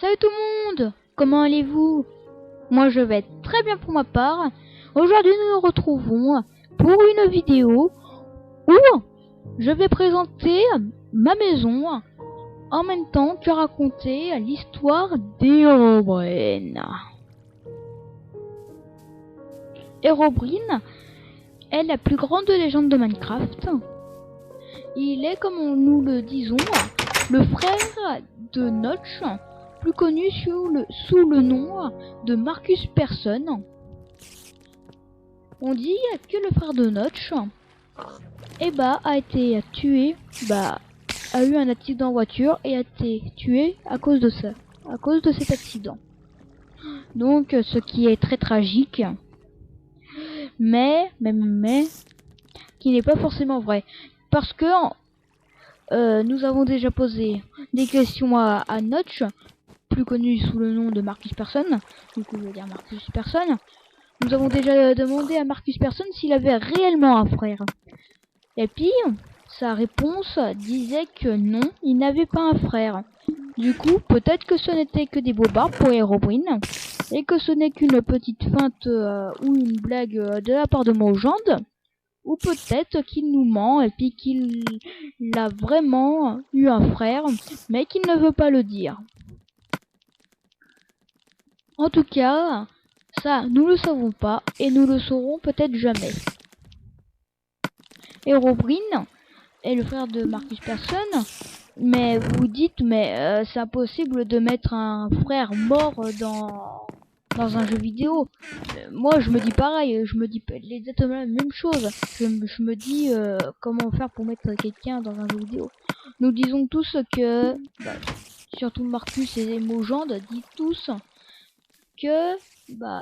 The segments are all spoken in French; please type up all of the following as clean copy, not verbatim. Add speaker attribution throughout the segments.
Speaker 1: Salut tout le monde, comment allez-vous? Moi je vais très bien pour ma part. Aujourd'hui nous nous retrouvons pour une vidéo où je vais présenter ma maison en même temps que raconter l'histoire d'Herobrine. Herobrine est la plus grande légende de Minecraft. Il est, comme nous le disons, le frère de Notch, plus connu sous le nom de Marcus Persson. On dit que le frère de Notch a été tué, a eu un accident en voiture et a été tué à cause de ça, à cause de cet accident. Donc ce qui est très tragique, mais qui n'est pas forcément vrai, parce que nous avons déjà posé des questions à Notch, plus connu sous le nom de Marcus Persson. Du coup je vais dire Marcus Persson. Nous avons déjà demandé à Marcus Persson s'il avait réellement un frère. Et puis, sa réponse disait que non, il n'avait pas un frère. Du coup, peut-être que ce n'était que des bobards pour Herobrine, et que ce n'est qu'une petite feinte ou une blague de la part de Mojang, ou peut-être qu'il nous ment et puis qu'il a vraiment eu un frère, mais qu'il ne veut pas le dire. En tout cas, ça, nous le savons pas, et nous le saurons peut-être jamais. Herobrine est le frère de Marcus Persson, mais vous dites, mais c'est impossible de mettre un frère mort dans un jeu vidéo. Moi, je me dis pareil, je me dis exactement la même chose. Je me dis comment faire pour mettre quelqu'un dans un jeu vidéo. Nous disons tous que, surtout Marcus et Mojang disent tous que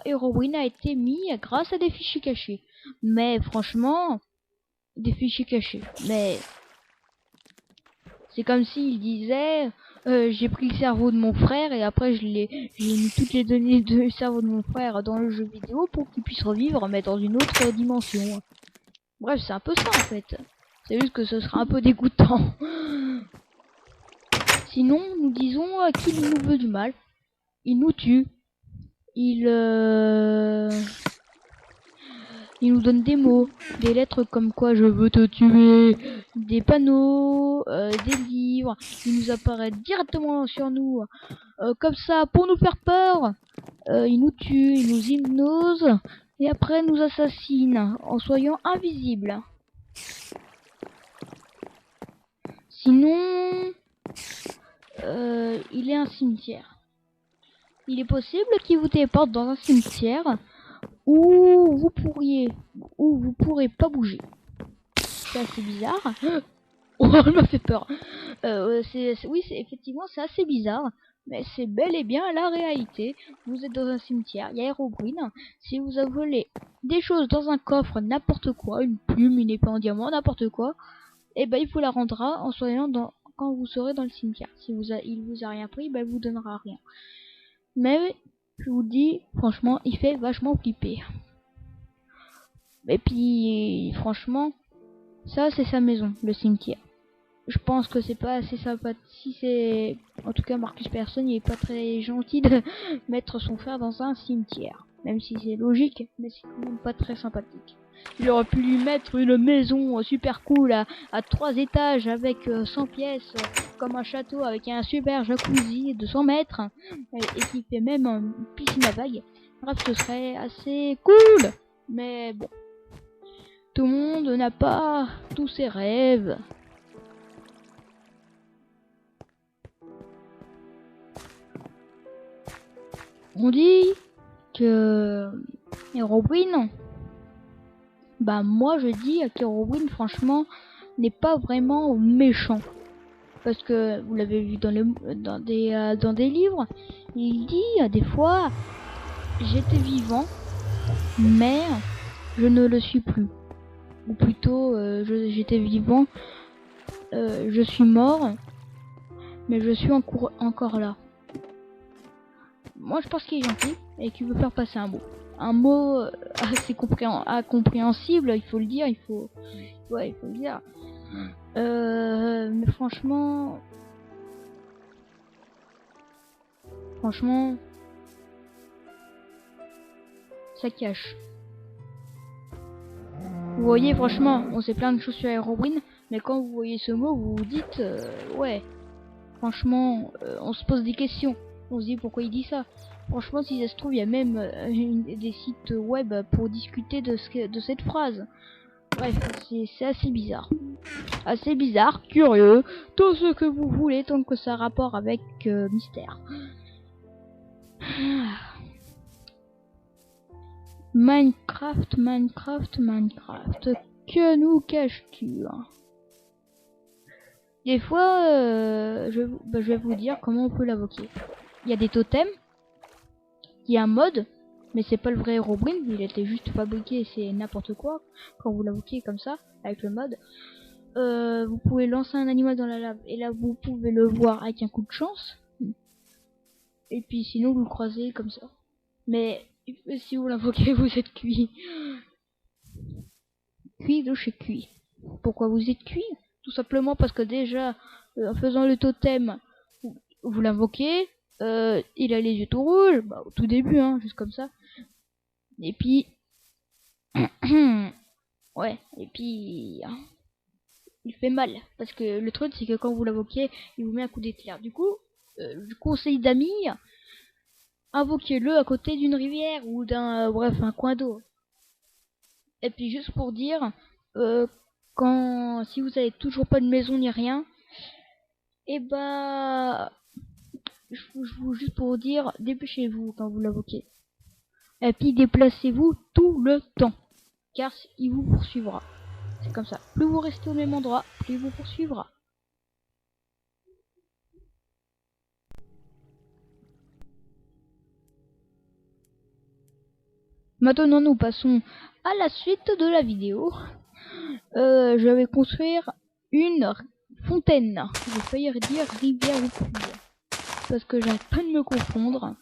Speaker 1: Herobrine a été mis grâce à des fichiers cachés. Mais franchement, des fichiers cachés. Mais c'est comme s'il disait j'ai pris le cerveau de mon frère et après j'ai mis toutes les données du cerveau de mon frère dans le jeu vidéo pour qu'il puisse revivre, mais dans une autre dimension. Bref, c'est un peu ça en fait. C'est juste que ce sera un peu dégoûtant. Sinon, nous disons qu'il nous veut du mal. Il nous tue. Il nous donne des mots, des lettres comme quoi je veux te tuer, des panneaux, des livres. Il nous apparaît directement sur nous, comme ça, pour nous faire peur. Il nous tue, il nous hypnose, et après nous assassine en soyant invisible. Sinon, il est un cimetière. Il est possible qu'il vous téléporte dans un cimetière où vous pourrez pas bouger. C'est assez bizarre. Oh, elle m'a fait peur. Oui, effectivement, c'est assez bizarre, mais c'est bel et bien la réalité. Vous êtes dans un cimetière, il y a Herobrine. Si vous avez volé des choses dans un coffre, n'importe quoi, une plume, une épée en diamant, n'importe quoi, et il vous la rendra en soyant quand vous serez dans le cimetière. Si il vous a rien pris, il vous donnera rien. Mais je vous dis, franchement, il fait vachement flipper. Et puis, franchement, ça c'est sa maison, le cimetière. Je pense que c'est pas assez sympathique. Si c'est, en tout cas, Marcus Persson, il est pas très gentil de mettre son frère dans un cimetière. Même si c'est logique, mais c'est quand même pas très sympathique. Il aurait pu lui mettre une maison super cool à 3 étages avec 100 pièces, comme un château avec un super jacuzzi de 100 mètres et qui fait même une piscine à vagues. Bref, ce serait assez cool. Mais bon, tout le monde n'a pas tous ses rêves. On dit que Herobrine, moi je dis qu'Herobrine franchement n'est pas vraiment méchant, parce que vous l'avez vu dans des livres, il dit des fois j'étais vivant mais je ne le suis plus, ou plutôt j'étais vivant, je suis mort mais je suis encore là. Moi je pense qu'il est gentil et qu'il veut faire passer un mot assez incompréhensible, il faut le dire, il faut le dire. Mais franchement, Franchement, ça cache. Vous voyez, franchement, on sait plein de choses sur Herobrine, mais quand vous voyez ce mot, vous vous dites, ouais, franchement, on se pose des questions. On se dit pourquoi il dit ça. Franchement, si ça se trouve, il y a même des sites web pour discuter de cette phrase. Bref, c'est assez bizarre. Assez bizarre, curieux, tout ce que vous voulez tant que ça a rapport avec mystère. Minecraft. Que nous caches-tu? Des fois, je vais vous dire comment on peut l'invoquer. Il y a des totems. Il y a un mode. Mais c'est pas le vrai Herobrine, il était juste fabriqué, c'est n'importe quoi. Quand vous l'invoquez comme ça, avec le mode. Vous pouvez lancer un animal dans la lave. Et là, vous pouvez le voir avec un coup de chance. Et puis sinon, vous le croisez comme ça. Mais si vous l'invoquez, vous êtes cuit. Cuit de chez cuit. Pourquoi vous êtes cuit? Tout simplement parce que déjà, en faisant le totem, vous l'invoquez. Il a les yeux tout rouges. Bah, au tout début, hein, juste comme ça. Et puis... ouais, et puis... il fait mal. Parce que le truc, c'est que quand vous l'invoquez, il vous met un coup d'éclair. Du coup, je conseille d'amis, invoquez-le à côté d'une rivière ou d'un... bref, un coin d'eau. Et puis juste pour dire, si vous avez toujours pas de maison ni rien, et bah... juste pour dire, dépêchez-vous quand vous l'invoquez. Et puis déplacez-vous tout le temps, car il vous poursuivra. C'est comme ça. Plus vous restez au même endroit, plus il vous poursuivra. Maintenant, nous passons à la suite de la vidéo. Je vais construire une fontaine. J'ai failli dire rivière ou puits. Parce que j'arrête pas de me confondre.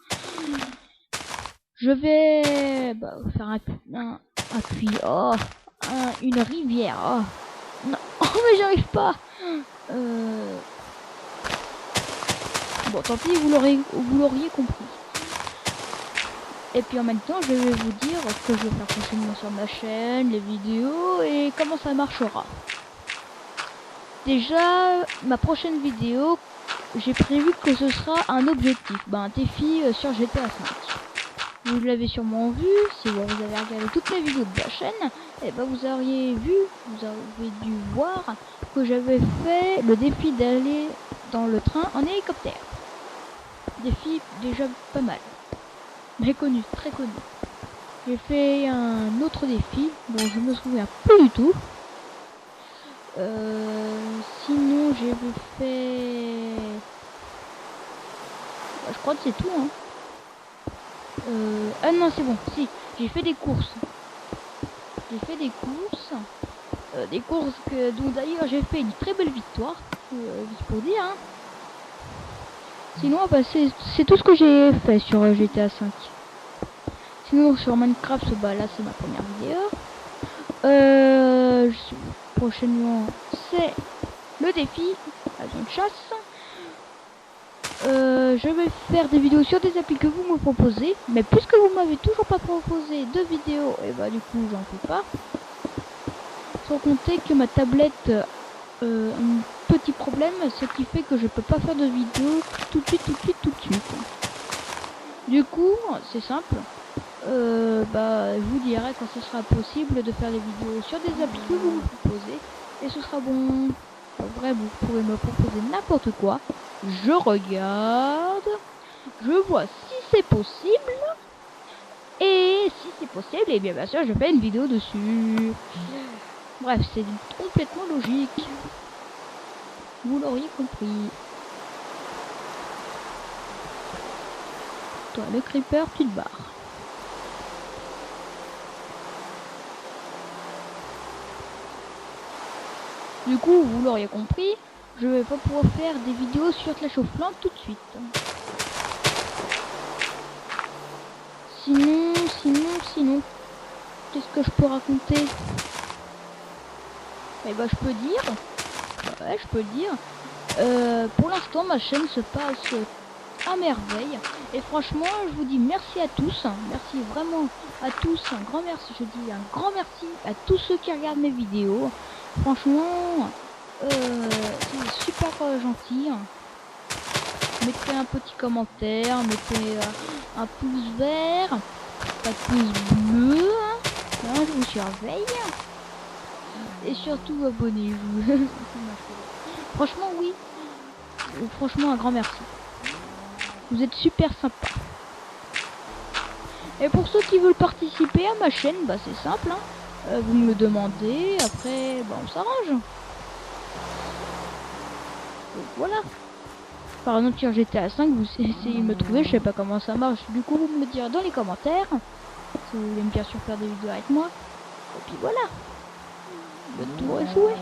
Speaker 1: Je vais faire un puits. Oh, une rivière. Oh, non. Oh, mais j'arrive pas. Bon, tant pis, vous l'auriez compris. Et puis en même temps, je vais vous dire ce que je vais faire prochainement sur ma chaîne, les vidéos et comment ça marchera. Déjà, ma prochaine vidéo, j'ai prévu que ce sera un objectif, un défi sur GTA 5. Vous l'avez sûrement vu, si vous avez regardé toutes les vidéos de la chaîne, et vous avez dû voir que j'avais fait le défi d'aller dans le train en hélicoptère. Défi déjà pas mal. Très connu. J'ai fait un autre défi dont je me souviens plus du tout. Sinon j'ai fait... je crois que c'est tout. Hein. Ah non c'est bon, si, j'ai fait des courses. Des courses dont d'ailleurs j'ai fait une très belle victoire. Juste pour dire. Hein. Sinon c'est tout ce que j'ai fait sur GTA 5. Sinon sur Minecraft, là c'est ma première vidéo. Prochainement c'est le défi avion de chasse. Je vais faire des vidéos sur des applis que vous me proposez, mais puisque vous m'avez toujours pas proposé de vidéos, et du coup j'en fais pas. Sans compter que ma tablette un petit problème, ce qui fait que je peux pas faire de vidéos tout de suite. Du coup c'est simple. Je vous dirai quand ce sera possible de faire des vidéos sur des applis que vous me proposez et ce sera bon. Vrai, vous pourrez me proposer n'importe quoi. Je regarde, je vois si c'est possible et si c'est possible, et bien sûr je fais une vidéo dessus. Bref, c'est complètement logique. Vous l'auriez compris. Toi, le creeper, tu te barres. Du coup, vous l'auriez compris, je vais pas pouvoir faire des vidéos sur Clash of Clans tout de suite. Sinon, qu'est-ce que je peux raconter? Je peux dire, pour l'instant ma chaîne se passe à merveille. Et franchement, je vous dis merci à tous. Merci vraiment à tous. Un grand merci. Je dis un grand merci à tous ceux qui regardent mes vidéos. Franchement, c'est super gentil. Mettez un petit commentaire, mettez un pouce vert, pas de pouce bleu. Hein, je vous surveille. Et surtout, abonnez-vous. Franchement, oui. Franchement, un grand merci. Vous êtes super sympa. Et pour ceux qui veulent participer à ma chaîne, bah c'est simple. Hein. Vous me le demandez, après, bah, on s'arrange. Donc voilà. Par exemple, sur GTA 5, vous essayez de me trouver, je sais pas comment ça marche. Du coup, vous me le direz dans les commentaires. Si vous voulez bien sûr faire des vidéos avec moi. Et puis voilà. Le tour est joué.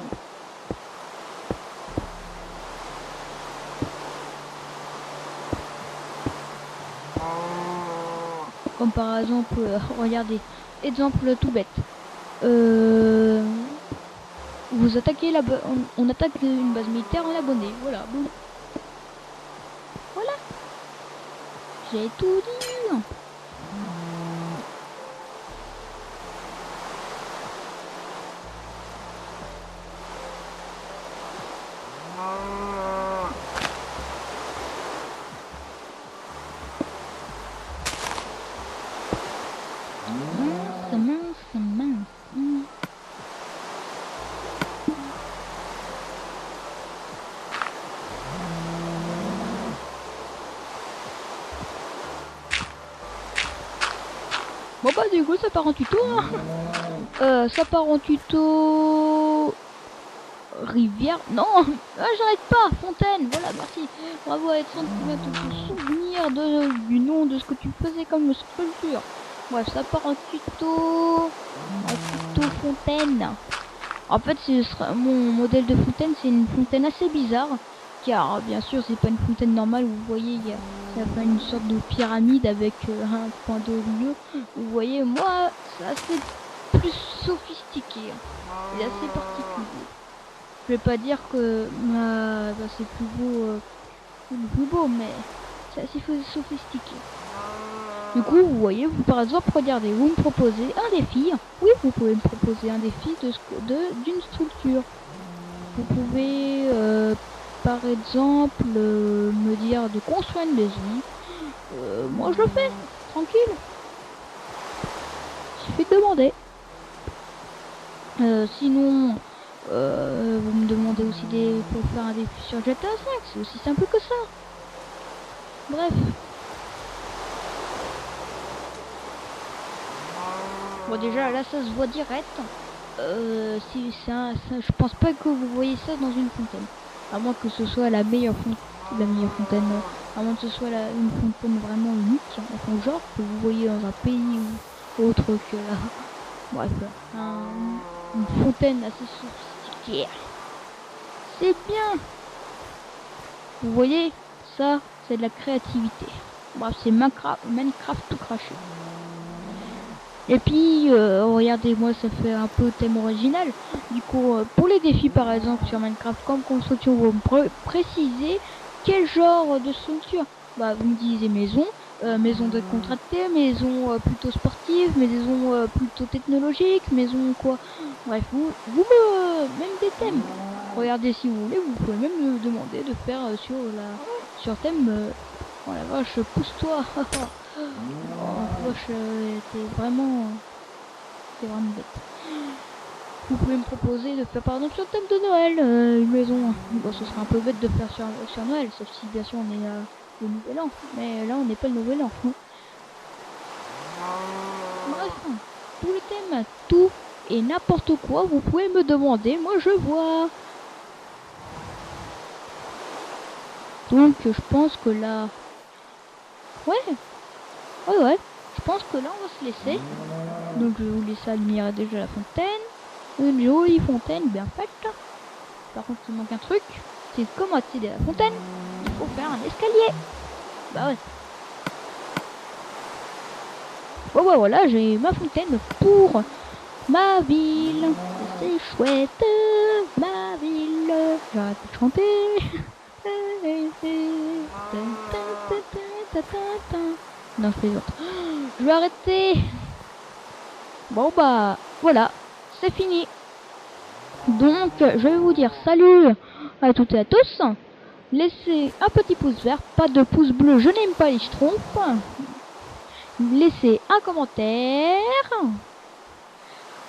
Speaker 1: Comme par exemple, regardez, exemple tout bête. Vous attaquez on attaque une base militaire en abonné. Voilà, boum. Voilà. J'ai tout dit. Mince. Bon bah du coup ça part en tuto. Hein. Ça part en tuto. Rivière. Non, j'arrête pas. Fontaine. Voilà, merci. Bravo Alexandre qui vient de te souvenir du nom de ce que tu faisais comme sculpture. Bref, ça part en tuto. En tuto fontaine. En fait, mon modèle de fontaine, c'est une fontaine assez bizarre. Car bien sûr, c'est pas une fontaine normale. Vous voyez, ça fait une sorte de pyramide avec un point d'eau au milieu. Vous voyez, moi, c'est assez plus sophistiqué. C'est assez particulier. Je vais pas dire que bah, c'est plus beau, mais c'est assez sophistiqué. Du coup, vous voyez, vous par exemple, regardez, vous me proposez un défi. Oui, vous pouvez me proposer un défi d'une structure. Vous pouvez, par exemple, me dire de construire une maison. Moi, je le fais, tranquille. Il suffit de demander. Sinon, vous me demandez aussi pour faire un défi sur GTA 5, c'est aussi simple que ça. Bref. Bon déjà là ça se voit direct. Si je pense pas que vous voyez ça dans une fontaine. À moins que ce soit la meilleure fontaine. À moins que ce soit une fontaine vraiment unique en son genre que vous voyez dans un pays ou autre que là. Bref, une fontaine assez sophistiquée. C'est bien. Vous voyez, ça, c'est de la créativité. Bref, c'est Minecraft tout craché. Et puis, regardez, moi, ça fait un peu thème original. Du coup, pour les défis, par exemple, sur Minecraft, comme construction, vous me précisez quel genre de structure. Bah, vous me disiez maison, maison décontractée, maison plutôt sportive, maison plutôt technologique, maison quoi. Bref, même des thèmes. Regardez, si vous voulez, vous pouvez même me demander de faire sur thème. Oh la vache, pousse-toi. Oh vache, t'es vraiment bête. Vous pouvez me proposer de faire par exemple sur le thème de Noël, une maison. Bon, ce serait un peu bête de faire sur Noël, sauf si bien sûr on est le nouvel an. Mais là on n'est pas le nouvel an. Bref, tous les thèmes, tout et n'importe quoi, vous pouvez me demander, moi je vois. Donc je pense que là... Ouais, je pense que là on va se laisser. Donc je vais vous laisser admirer déjà la fontaine. Une jolie fontaine bien faite. Par contre il manque un truc. C'est comment accéder à la fontaine. Il faut faire un escalier. Bah ouais. Bon bah voilà, j'ai ma fontaine pour ma ville. C'est chouette, ma ville. J'arrête de chanter. Non, je plaisante. Je vais arrêter. Bon bah voilà, c'est fini. Donc je vais vous dire salut à toutes et à tous. Laissez un petit pouce vert, pas de pouce bleu, je n'aime pas les schtroumpfs. Laissez un commentaire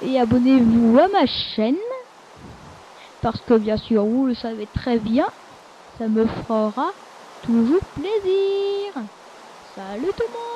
Speaker 1: et abonnez-vous à ma chaîne parce que bien sûr vous le savez très bien, ça me fera toujours plaisir. Salut tout le monde.